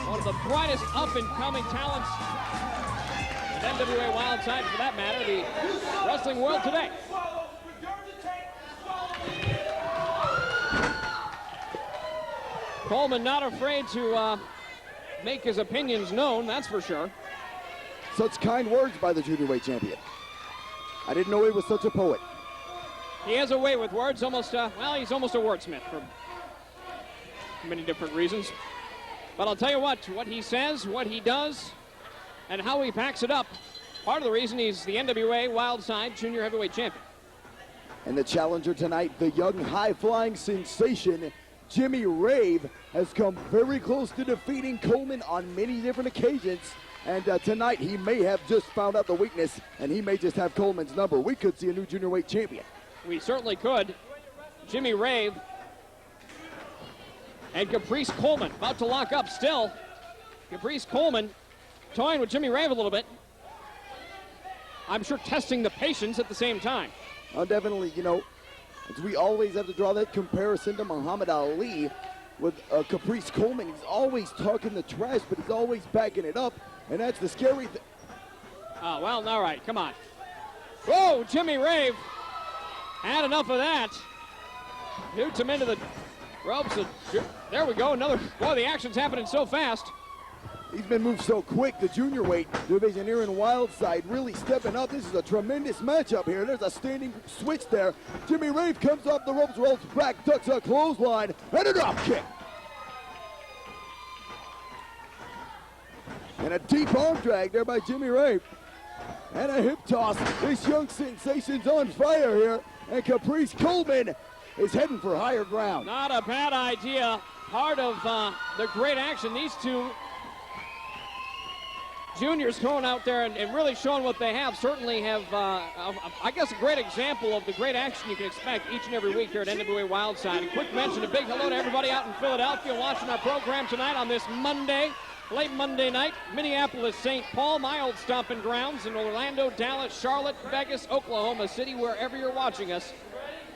one of the brightest up-and-coming talents in NWA Wildside, for that matter, the wrestling world today. Coleman not afraid to make his opinions known, that's for sure. Such kind words by the junior weight champion. I didn't know he was such a poet. He has a way with words, almost, well, he's almost a wordsmith for many different reasons. But I'll tell you what he says, what he does, and how he backs it up, part of the reason he's the NWA Wildside Junior Heavyweight Champion. And the challenger tonight, the young high-flying sensation, Jimmy Rave, has come very close to defeating Coleman on many different occasions. And tonight he may have just found out the weakness, and he may just have Coleman's number. We could see a new junior weight champion. We certainly could. Jimmy Rave and Caprice Coleman about to lock up still. Caprice Coleman toying with Jimmy Rave a little bit. I'm sure testing the patience at the same time. Definitely, you know, we always have to draw that comparison to Muhammad Ali with Caprice Coleman. He's always talking the trash, but he's always backing it up, and that's the scary thing. Oh, well, all right, come on. Whoa, Jimmy Rave had enough of that. Newts him into the ropes. There we go, another. Boy, the action's happening so fast. He's been moved so quick. The junior weight division here in Wildside really stepping up. This is a tremendous matchup here. There's a standing switch there. Jimmy Rave comes off the ropes, rolls back, ducks a clothesline, and a drop kick. And a deep arm drag there by Jimmy Rave. And a hip toss. This young sensation's on fire here. And Caprice Coleman is heading for higher ground. Not a bad idea. Part of the great action. These two juniors going out there and really showing what they have. Certainly have, I guess, a great example of the great action you can expect each and every week here at NWA Wildside. A quick mention, a big hello to everybody out in Philadelphia watching our program tonight on this Monday, late Monday night. Minneapolis, St. Paul, my old stomping grounds, in Orlando, Dallas, Charlotte, Vegas, Oklahoma City, wherever you're watching us.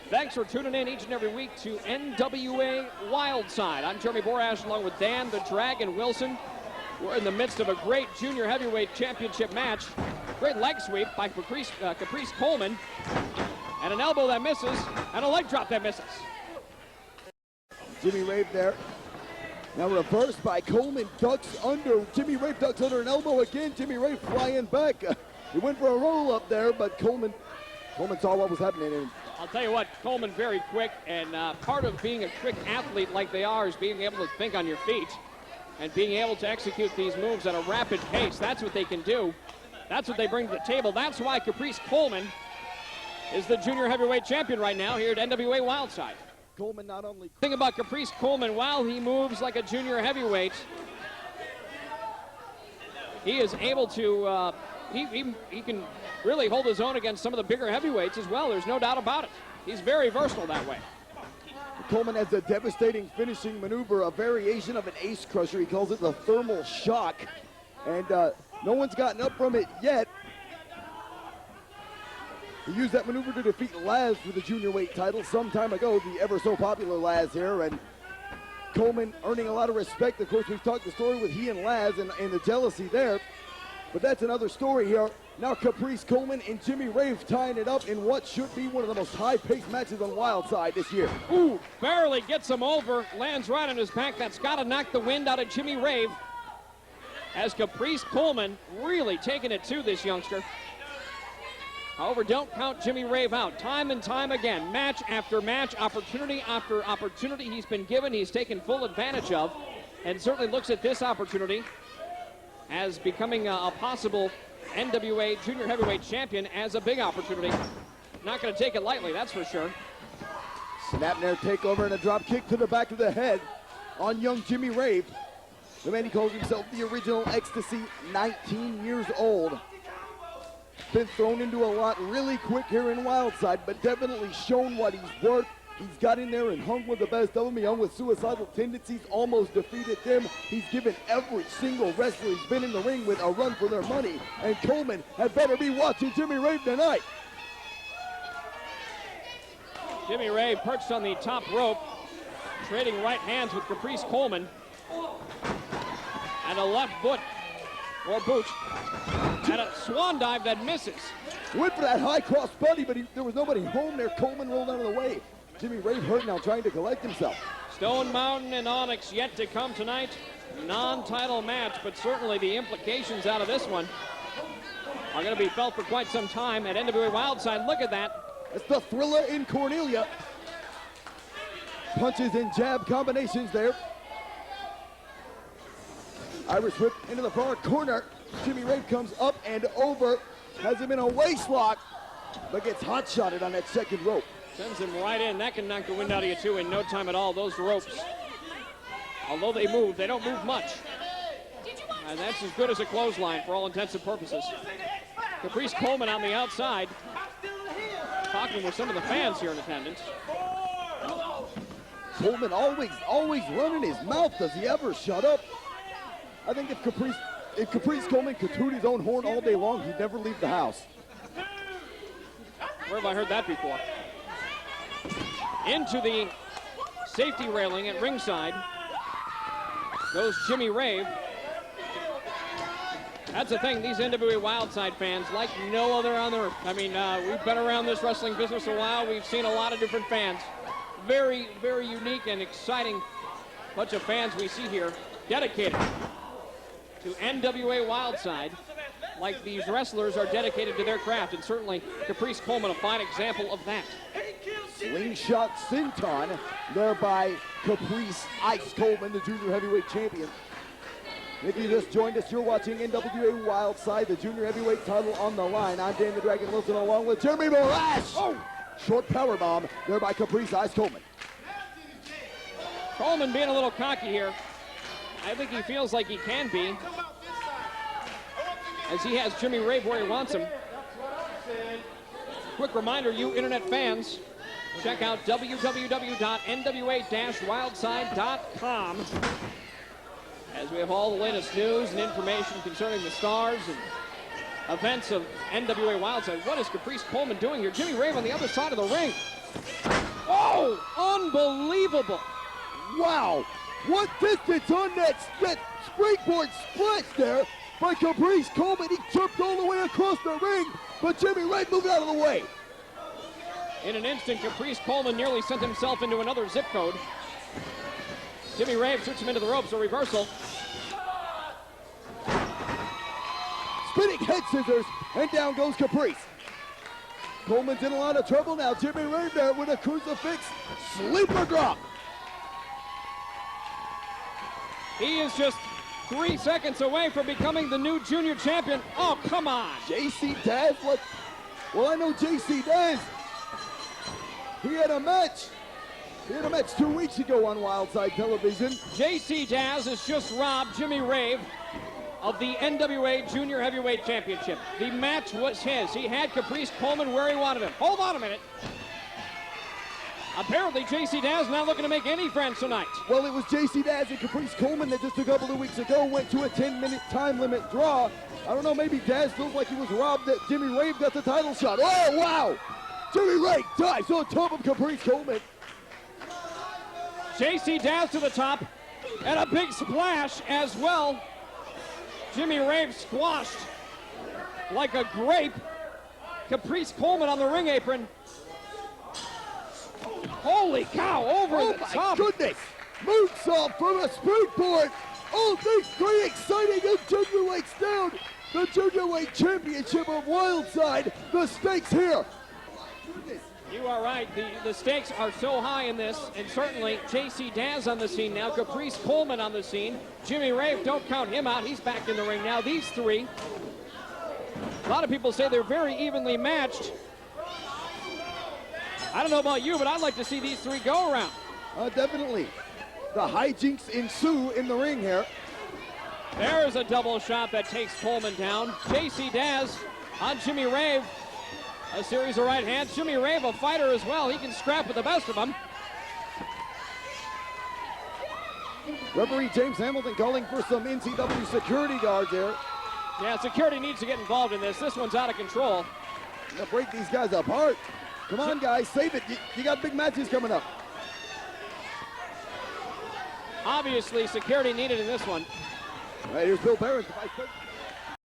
Thanks for tuning in each and every week to NWA Wildside. I'm Jeremy Borash along with Dan the Dragon Wilson. We're in the midst of a great junior heavyweight championship match. Great leg sweep by Caprice Coleman. And an elbow that misses, and a leg drop that misses. Jimmy Rave there. Now reversed by Coleman, ducks under. Jimmy Rave ducks under an elbow again. Jimmy Rave flying back. He went for a roll up there, but Coleman saw what was happening. And I'll tell you what, Coleman very quick, and part of being a quick athlete like they are is being able to think on your feet and being able to execute these moves at a rapid pace. That's what they can do. That's what they bring to the table. That's why Caprice Coleman is the junior heavyweight champion right now here at NWA Wildside. Coleman not only... The thing about Caprice Coleman, while he moves like a junior heavyweight, he is able to, he can really hold his own against some of the bigger heavyweights as well. There's no doubt about it. He's very versatile that way. Coleman has a devastating finishing maneuver, a variation of an ace crusher. He calls it the thermal shock. And no one's gotten up from it yet. He used that maneuver to defeat Laz for the junior weight title some time ago, the ever so popular Laz here. And Coleman earning a lot of respect. Of course, we've talked the story with he and Laz and the jealousy there. But that's another story here. Now Caprice Coleman and Jimmy Rave tying it up in what should be one of the most high-paced matches on Wildside this year. Ooh, barely gets him over, lands right on his back. That's got to knock the wind out of Jimmy Rave. As Caprice Coleman really taking it to this youngster. However, don't count Jimmy Rave out. Time and time again, match after match, opportunity after opportunity he's been given, he's taken full advantage of, and certainly looks at this opportunity as becoming a possible NWA Junior Heavyweight Champion as a big opportunity. Not going to take it lightly, that's for sure. Snap nair takeover and a drop kick to the back of the head on young Jimmy Rave. The man, he calls himself the original Ecstasy, 19 years old. Been thrown into a lot really quick here in Wildside, but definitely shown what he's worth. He's got in there and hung with the best of them. He hung with suicidal tendencies, almost defeated them. He's given every single wrestler he's been in the ring with a run for their money. And Coleman had better be watching Jimmy Rave tonight. Jimmy Rave perched on the top rope, trading right hands with Caprice Coleman. And a left foot, or boot, and a swan dive that misses. Went for that high cross buddy, but there was nobody home there. Coleman rolled out of the way. Jimmy Rave hurt now, trying to collect himself. Stone Mountain and Onyx yet to come tonight. Non-title match, but certainly the implications out of this one are going to be felt for quite some time at NWA Wildside. Look at that. It's the Thriller in Cornelia. Punches and jab combinations there. Irish whip into the far corner. Jimmy Rave comes up and over. Has him in a waist lock, but gets hot-shotted on that second rope. Sends him right in. That can knock the wind out of you, too, in no time at all. Those ropes, although they move, they don't move much. And that's as good as a clothesline for all intents and purposes. Caprice Coleman on the outside, talking with some of the fans here in attendance. Coleman always running his mouth. Does he ever shut up? I think if Caprice Coleman could toot his own horn all day long, he'd never leave the house. Where have I heard that before? Into the safety railing at ringside goes Jimmy Rave. That's the thing, these NWA Wildside fans, like no other on earth. I mean, we've been around this wrestling business a while. We've seen a lot of different fans. Very, very unique and exciting bunch of fans we see here, dedicated to NWA Wildside, like these wrestlers are dedicated to their craft, and certainly Caprice Coleman, a fine example of that. Slingshot senton there by Caprice Ice Coleman, the junior heavyweight champion. If you just joined us, you're watching NWA Wildside, the junior heavyweight title on the line. I'm Dan the Dragon Wilson along with Jeremy Borash. Oh! Short power bomb there by Caprice Ice Coleman. Coleman being a little cocky here. I think he feels like he can be, as he has Jimmy Rave where he wants him. Quick reminder, you internet fans, check out www.nwa-wildside.com, as we have all the latest news and information concerning the stars and events of NWA Wildside. What is Caprice Coleman doing here? Jimmy Rave on the other side of the ring. Oh, unbelievable. Wow, what distance on that springboard splash there by Caprice Coleman. He jumped all the way across the ring, but Jimmy Rave moved out of the way. In an instant, Caprice Coleman nearly sent himself into another zip code. Jimmy Rave shoots him into the ropes, a reversal. Spinning head scissors, and down goes Caprice. Coleman's in a lot of trouble now. Jimmy Rave there with a crucifix sleeper drop. He is just 3 seconds away from becoming the new junior champion. Oh, come on. JC Dazz, what? Well, I know JC Dazz. He had a match. He had a match 2 weeks ago on Wildside Television. JC Dazz has just robbed Jimmy Rave of the NWA Junior Heavyweight Championship. The match was his. He had Caprice Coleman where he wanted him. Hold on a minute. Apparently, JC Dazz not looking to make any friends tonight. Well, it was JC Dazz and Caprice Coleman that just a couple of weeks ago went to a 10-minute time limit draw. I don't know, maybe Dazz feels like he was robbed that Jimmy Rave got the title shot. Oh, wow! Jimmy Rave dives on top of Caprice Coleman. JC Dazz to the top, and a big splash as well. Jimmy Rave squashed like a grape. Caprice Coleman on the ring apron. Holy cow, over the top. Oh my goodness! Moonsault from a springboard. All things very exciting and junior weights down. The junior weight championship of Wildside. The stakes here. You are right. The stakes are so high in this, and certainly JC Dazz on the scene now. Caprice Coleman on the scene. Jimmy Rave, don't count him out. He's back in the ring now. These three, a lot of people say they're very evenly matched. I don't know about you, but I'd like to see these three go around. Definitely. The hijinks ensue in the ring here. There's a double shot that takes Coleman down. JC Dazz on Jimmy Rave. A series of right hands. Jimmy Rave, a fighter as well. He can scrap with the best of them. Referee James Hamilton calling for some NCW security guards here. Yeah, security needs to get involved in this. This one's out of control. Gonna break these guys apart. Come on, guys, save it. You got big matches coming up. Obviously, security needed in this one. All right, here's Bill Barron, the vice president.